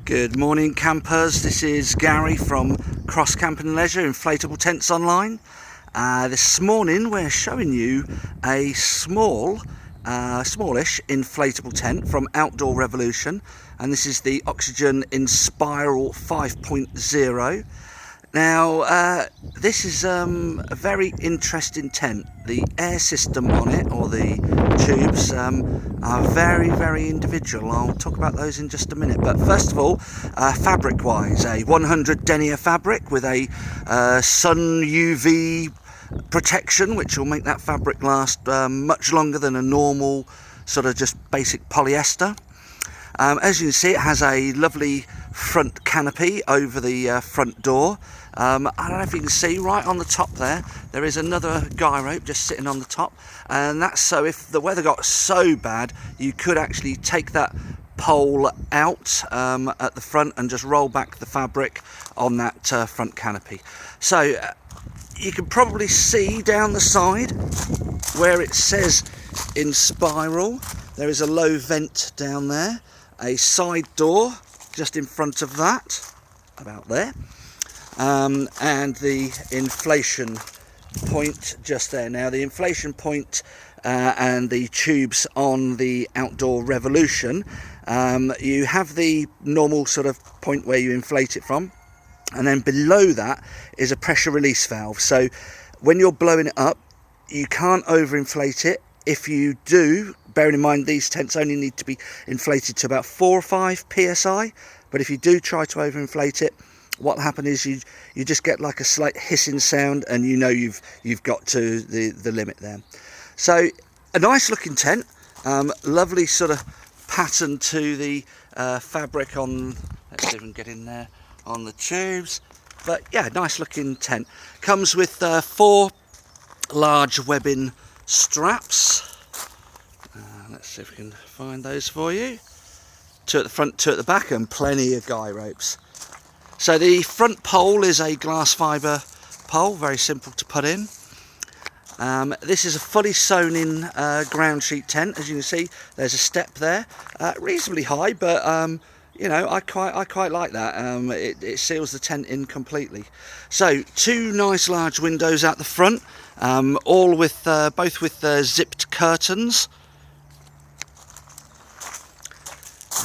Good morning campers, this is Gary from Cross Camping Leisure Inflatable Tents Online. This morning we're showing you a smallish inflatable tent from Outdoor Revolution, and this is the Revolution Inspiral 5.0. Now this is a very interesting tent. The air system on it, or the tubes, are very individual. I'll talk about those in just a minute, but first of all, fabric wise, a 100 denier fabric with a sun UV protection, which will make that fabric last much longer than a normal sort of just basic polyester. As you can see, it has a lovely front canopy over the front door. I don't know if you can see right on the top there is another guy rope just sitting on the top, and that's so if the weather got so bad you could actually take that pole out at the front and just roll back the fabric on that front canopy. So you can probably see down the side where it says Inspiral, there is a low vent down there, a side door just in front of that, about there, and the inflation point just there. Now the inflation point and the tubes on the Outdoor Revolution, you have the normal sort of point where you inflate it from, and then below that is a pressure release valve. So when you're blowing it up, you can't overinflate it. If you do, bearing in mind these tents only need to be inflated to about 4 or 5 psi, but if you do try to overinflate it, what will happen is you just get like a slight hissing sound, and you know you've got to the limit there. So a nice looking tent, lovely sort of pattern to the fabric on, let's see if we can get in there, on the tubes. But yeah, nice looking tent. Comes with 4 large webbing straps. Let's see if we can find those for you. 2 at the front, 2 at the back, and plenty of guy ropes. So the front pole is a glass fibre pole, very simple to put in. This is a fully sewn in ground sheet tent. As you can see, there's a step there, reasonably high, but you know, I quite like that. It seals the tent in completely. So 2 nice large windows at the front, all with both with zipped curtains,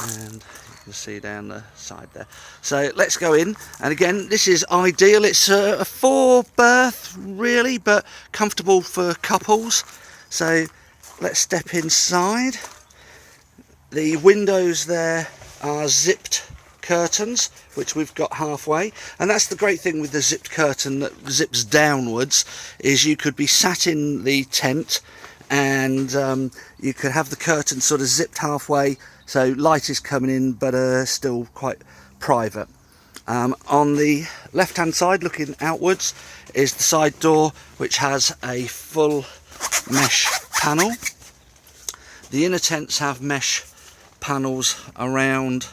and you can see down the side there. So let's go in, and again, this is ideal. It's a 4-berth really, but comfortable for couples. So let's step inside. The windows there are zipped curtains, which we've got halfway, and that's the great thing with the zipped curtain that zips downwards, is you could be sat in the tent and you could have the curtain sort of zipped halfway, so light is coming in but still quite private. On the left hand side, looking outwards, is the side door, which has a full mesh panel. The inner tents have mesh panels around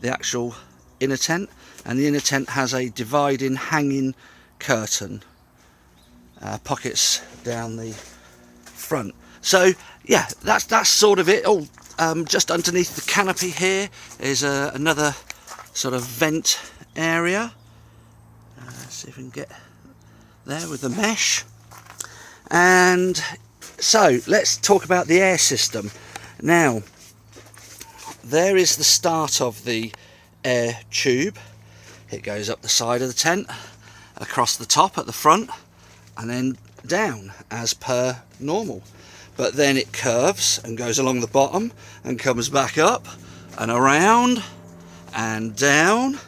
the actual inner tent, and the inner tent has a dividing hanging curtain, pockets down the front. So yeah, that's sort of it. Just underneath the canopy here is another sort of vent area. Let's see if we can get there with the mesh. And so let's talk about the air system. Now there is the start of the air tube. It goes up the side of the tent, across the top at the front, and then down as per normal. But then it curves and goes along the bottom and comes back up and around and down,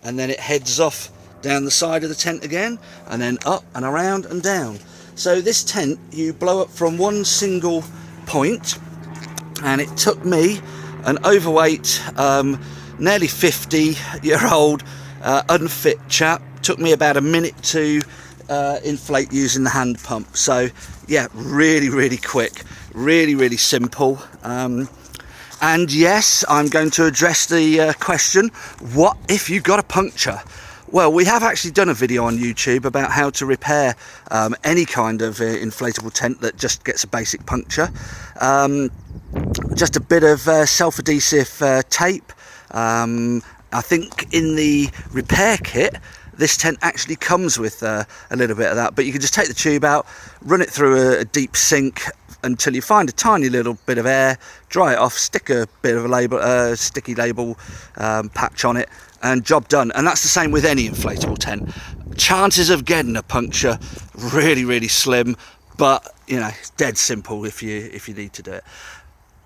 and then it heads off down the side of the tent again, and then up and around and down. So this tent, you blow up from one single point, and it took me, an overweight, nearly 50-year-old unfit chap, took me about a minute to inflate using the hand pump. So yeah, really quick, really simple. And yes, I'm going to address the question, what if you got a puncture? Well, we have actually done a video on YouTube about how to repair any kind of inflatable tent that just gets a basic puncture. Just a bit of self-adhesive tape I think in the repair kit, this tent actually comes with a little bit of that, but you can just take the tube out, run it through a deep sink until you find a tiny little bit of air, dry it off, stick a bit of a label, sticky label patch on it, and job done. And that's the same with any inflatable tent. Chances of getting a puncture really slim, but you know, it's dead simple if you need to do it.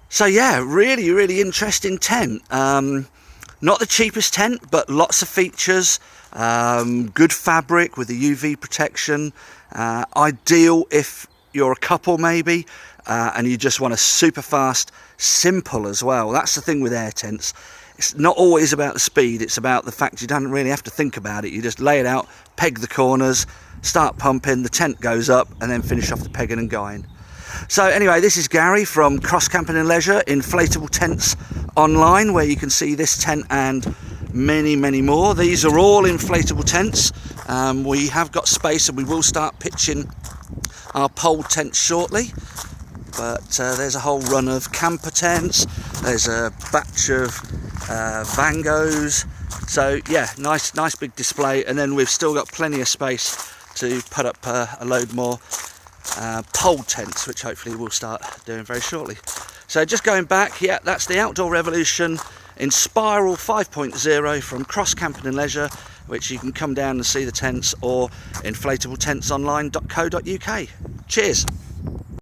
So yeah, really interesting tent. Not the cheapest tent, but lots of features. Good fabric with the UV protection. Ideal if you're a couple maybe, and you just want a super fast, simple as well. That's the thing with air tents. It's not always about the speed, it's about the fact you don't really have to think about it. You just lay it out, peg the corners, start pumping, the tent goes up, and then finish off the pegging and guying. So anyway, this is Gary from Cross Camping and Leisure Inflatable Tents Online, where you can see this tent and many more. These are all inflatable tents. We have got space and we will start pitching our pole tents shortly, but there's a whole run of camper tents, there's a batch of Vangos, so yeah, nice big display. And then we've still got plenty of space to put up a load more pole tents, which hopefully we'll start doing very shortly. So just going back, yeah, that's the Outdoor Revolution Inspiral 5.0 from Cross Camping and Leisure, which you can come down and see the tents, or inflatabletentsonline.co.uk. Cheers.